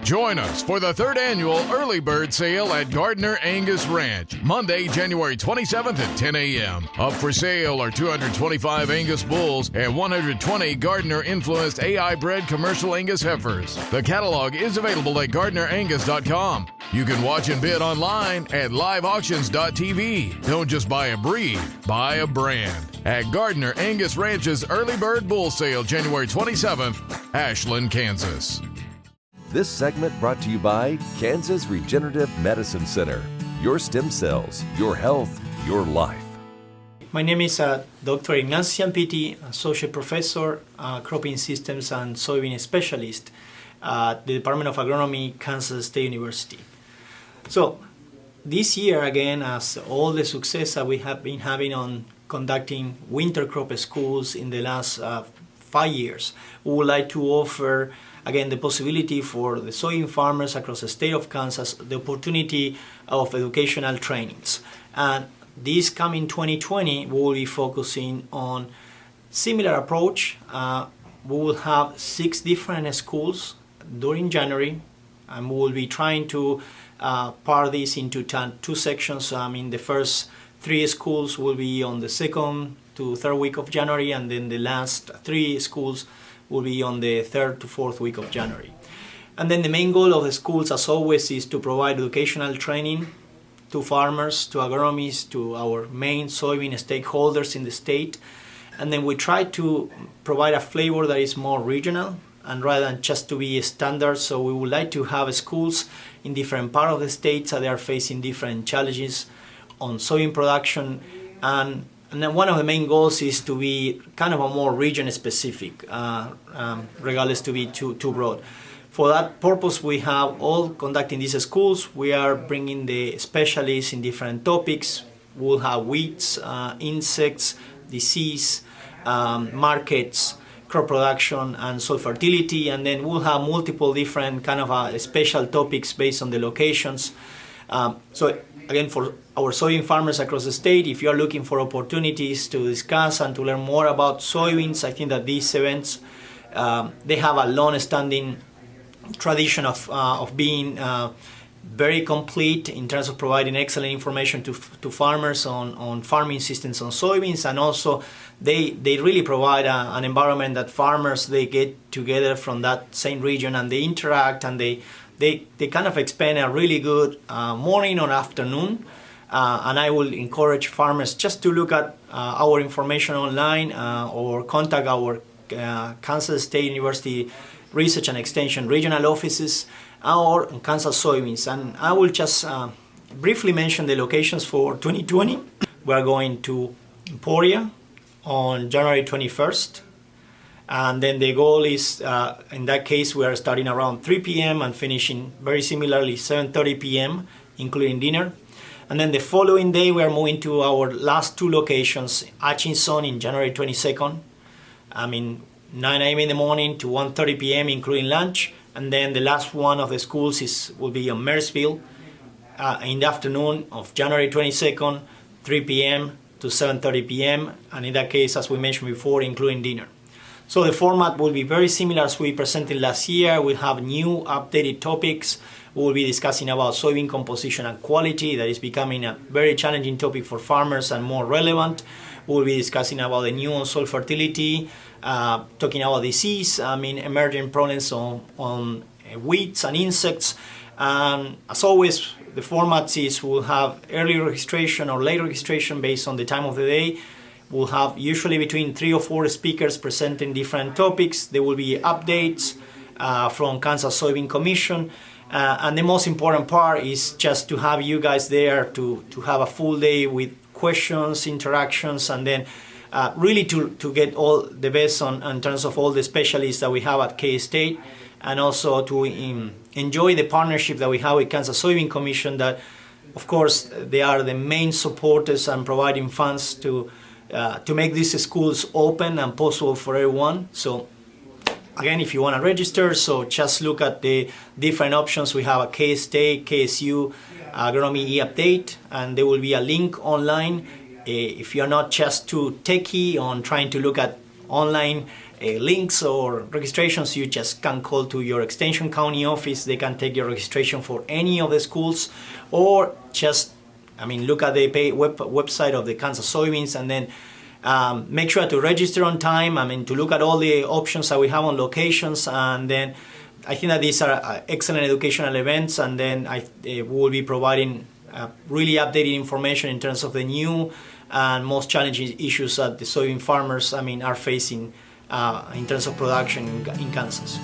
Join us for the third annual Early Bird Sale at Gardner Angus Ranch, Monday, January 27th at 10 a.m. Up for sale are 225 Angus bulls and 120 Gardner-influenced AI-bred commercial Angus heifers. The catalog is available at GardnerAngus.com. You can watch and bid online at liveauctions.tv. Don't just buy a breed, buy a brand. At Gardner Angus Ranch's Early Bird Bull Sale, January 27th, Ashland, Kansas. This segment brought to you by Kansas Regenerative Medicine Center. Your stem cells, your health, your life. My name is Dr. Ignacio Ciampitti, Associate Professor, Cropping Systems and Soybean Specialist at the Department of Agronomy, Kansas State University. So this year, again, as all the success that we have been having on conducting winter crop schools in the last 5 years, we would like to offer again the possibility for the soybean farmers across the state of Kansas the opportunity of educational trainings. And this coming 2020, we will be focusing on similar approach. We will have 6 different schools during January, and we will be trying to part this into 2 sections. The first 3 schools will be on the 2nd to 3rd week of January, and then the last 3 schools will be on the 3rd to 4th week of January. And then the main goal of the schools, as always, is to provide educational training to farmers, to agronomies, to our main soybean stakeholders in the state. And then we try to provide a flavor that is more regional, and rather than just to be standard. So we would like to have schools in different parts of the states that they are facing different challenges on soybean production. And then one of the main goals is to be kind of a more region specific, regardless to be too broad. For that purpose, we have all conducting these schools. We are bringing the specialists in different topics. We'll have weeds, insects, disease, markets, crop production, and soil fertility. And then we'll have multiple different kind of special topics based on the locations. So again, for our soybean farmers across the state, if you are looking for opportunities to discuss and to learn more about soybeans, I think that these events, they have a long-standing tradition of being very complete in terms of providing excellent information to farmers on farming systems on soybeans, and also they really provide an environment that farmers, they get together from that same region and they interact, and they kind of expend a really good morning or afternoon. And I will encourage farmers just to look at our information online or contact our Kansas State University Research and Extension regional offices or Kansas Soybeans. And I will just briefly mention the locations for 2020. We are going to Emporia on January 21st. And then the goal is, in that case, we are starting around 3 p.m. and finishing very similarly 7:30 p.m., including dinner. And then the following day, we are moving to our last 2 locations, Atchison in January 22nd, 9 a.m. in the morning to 1:30 p.m., including lunch. And then the last one of the schools will be on Marysville in the afternoon of January 22nd, 3 p.m. to 7:30 p.m. And in that case, as we mentioned before, including dinner. So the format will be very similar as we presented last year. We'll have new updated topics. We'll be discussing about soybean composition and quality. That is becoming a very challenging topic for farmers and more relevant. We'll be discussing about the new on soil fertility, talking about disease, emerging problems on weeds and insects. As always, the format is we'll have early registration or late registration based on the time of the day. We'll have usually between 3 or 4 speakers presenting different topics. There will be updates from Kansas Soybean Commission. And the most important part is just to have you guys there to have a full day with questions, interactions, and then really to get all the best in terms of all the specialists that we have at K-State, and also to enjoy the partnership that we have with Kansas Soybean Commission, that of course they are the main supporters and providing funds to make these schools open and possible for everyone. So again, if you want to register, so just look at the different options. We have a K-State, KSU, Agronomy e-update, and there will be a link online. If you're not just too techy on trying to look at online links or registrations, you just can call to your extension county office. They can take your registration for any of the schools, or just, look at the website of the Kansas Soybeans, and then make sure to register on time. To look at all the options that we have on locations, and then I think that these are excellent educational events, and then we will be providing really updated information in terms of the new and most challenging issues that the soybean farmers are facing in terms of production in Kansas.